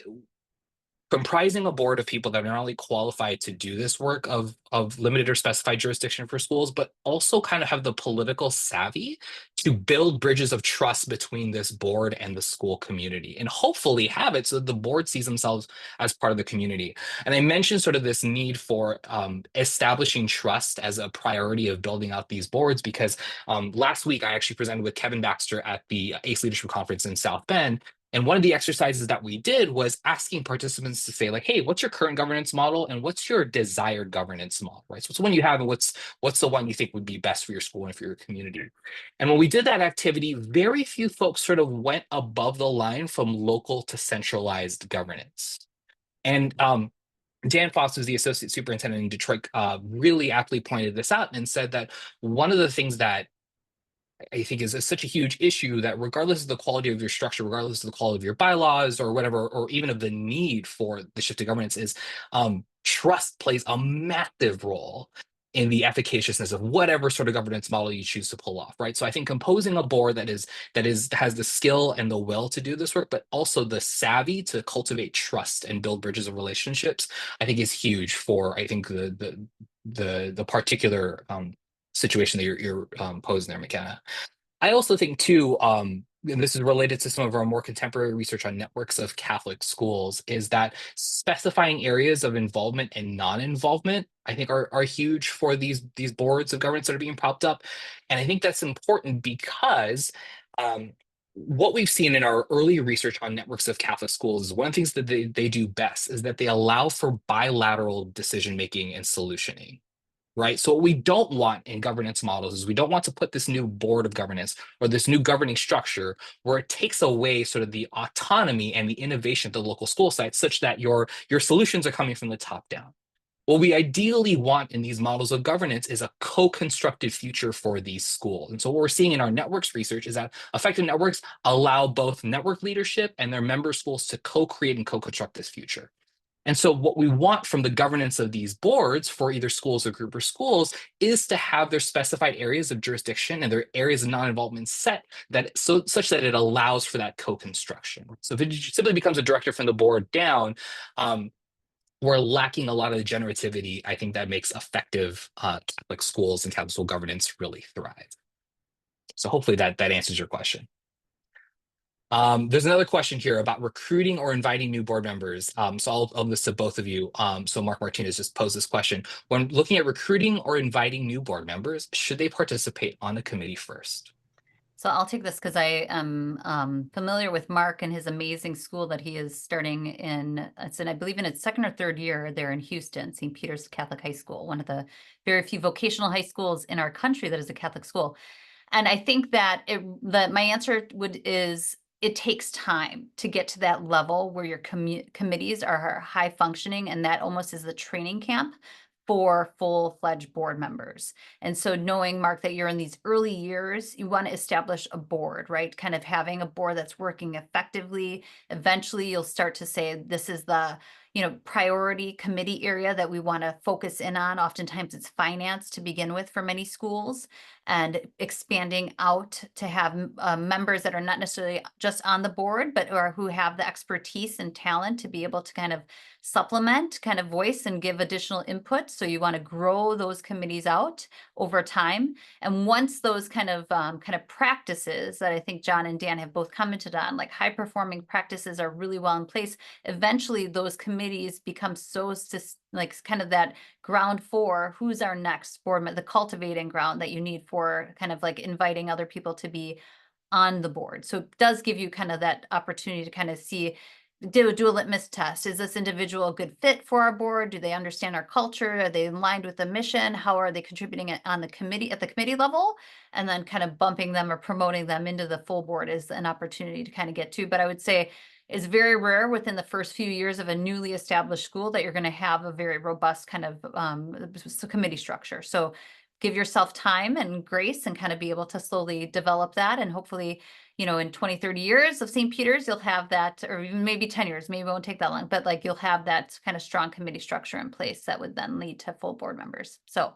comprising a board of people that are not only qualified to do this work of limited or specified jurisdiction for schools, but also kind of have the political savvy to build bridges of trust between this board and the school community, and hopefully have it so that the board sees themselves as part of the community. And I mentioned sort of this need for establishing trust as a priority of building out these boards, because last week I actually presented with Kevin Baxter at the ACE Leadership Conference in South Bend. And one of the exercises that we did was asking participants to say, like, hey, what's your current governance model and what's your desired governance model, right? So what's the one you have and what's the one you think would be best for your school and for your community? And when we did that activity, very few folks sort of went above the line from local to centralized governance. And Dan Foss, who's the associate superintendent in Detroit, really aptly pointed this out and said that one of the things that I think is such a huge issue, that regardless of the quality of your structure, regardless of the quality of your bylaws or whatever, or even of the need for the shift to governance, is trust plays a massive role in the efficaciousness of whatever sort of governance model you choose to pull off, right? So I think composing a board that has the skill and the will to do this work, but also the savvy to cultivate trust and build bridges of relationships, I think is huge for, I think, the particular situation that you're posing there, McKenna. I also think too, and this is related to some of our more contemporary research on networks of Catholic schools, is that specifying areas of involvement and non-involvement, I think, are huge for these boards of governance that are being propped up. And I think that's important because what we've seen in our early research on networks of Catholic schools is one of the things that they do best is that they allow for bilateral decision-making and solutioning. Right. So what we don't want in governance models is we don't want to put this new board of governance or this new governing structure where it takes away sort of the autonomy and the innovation at the local school site, such that your solutions are coming from the top down. What we ideally want in these models of governance is a co-constructed future for these schools. And so what we're seeing in our networks research is that effective networks allow both network leadership and their member schools to co-create and co-construct this future. And so what we want from the governance of these boards for either schools or group or schools is to have their specified areas of jurisdiction and their areas of non-involvement set such that it allows for that co-construction. So if it simply becomes a directive from the board down, we're lacking a lot of the generativity, I think, that makes effective Catholic schools and Catholic school governance really thrive. So hopefully that answers your question. There's another question here about recruiting or inviting new board members. So I'll list to both of you. So Mark Martinez just posed this question. When looking at recruiting or inviting new board members, should they participate on the committee first? So I'll take this because I am familiar with Mark and his amazing school that he is starting in, I believe in its second or third year there in Houston, St. Peter's Catholic High School, one of the very few vocational high schools in our country that is a Catholic school. And I think that my answer is it takes time to get to that level where your committees are high functioning, and that almost is the training camp for full-fledged board members. And so knowing, Mark, that you're in these early years, you want to establish a board, right? Kind of having a board that's working effectively. Eventually, you'll start to say, this is the priority committee area that we want to focus in on. Oftentimes it's finance to begin with for many schools, and expanding out to have members that are not necessarily just on the board, but who have the expertise and talent to be able to kind of supplement, kind of voice and give additional input. So you want to grow those committees out over time. And once those kind of practices that I think John and Dan have both commented on, like high performing practices, are really well in place, eventually those committees become so like kind of that ground for who's our next board member, the cultivating ground that you need for kind of like inviting other people to be on the board. So it does give you kind of that opportunity to kind of see, do a litmus test. Is this individual a good fit for our board? Do they understand our culture? Are they aligned with the mission? How are they contributing on the committee, at the committee level? And then kind of bumping them or promoting them into the full board is an opportunity to kind of get to. But I would say it's very rare within the first few years of a newly established school that you're going to have a very robust kind of committee structure. So give yourself time and grace and kind of be able to slowly develop that. And hopefully, in 20, 30 years of St. Peter's, you'll have that, or even maybe 10 years, maybe it won't take that long, but like you'll have that kind of strong committee structure in place that would then lead to full board members. So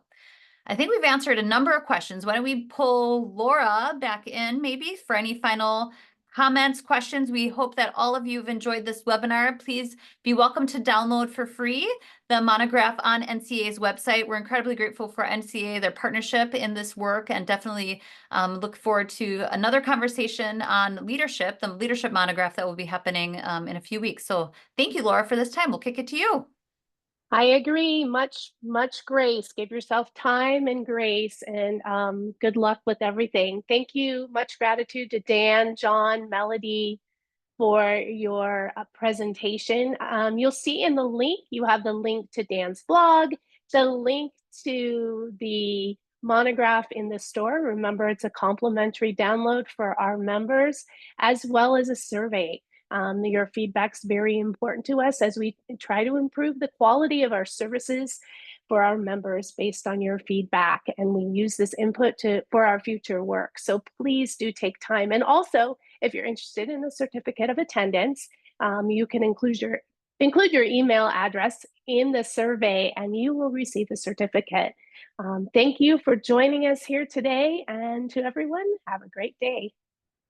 I think we've answered a number of questions. Why don't we pull Laura back in maybe for any final comments, questions? We hope that all of you have enjoyed this webinar. Please be welcome to download for free the monograph on NCA's website. We're incredibly grateful for NCA, their partnership in this work, and definitely look forward to another conversation on leadership, the leadership monograph that will be happening in a few weeks. So thank you, Laura, for this time. We'll kick it to you. I agree. Much grace. Give yourself time and grace, and good luck with everything. Thank you. Much gratitude to Dan, John, Melody for your presentation. You'll see in the link, you have the link to Dan's blog, the link to the monograph in the store. Remember, it's a complimentary download for our members, as well as a survey. Your feedback's very important to us as we try to improve the quality of our services for our members based on your feedback. And we use this input for our future work. So please do take time. And also, if you're interested in the certificate of attendance, you can include your email address in the survey and you will receive a certificate. Thank you for joining us here today, and to everyone, have a great day.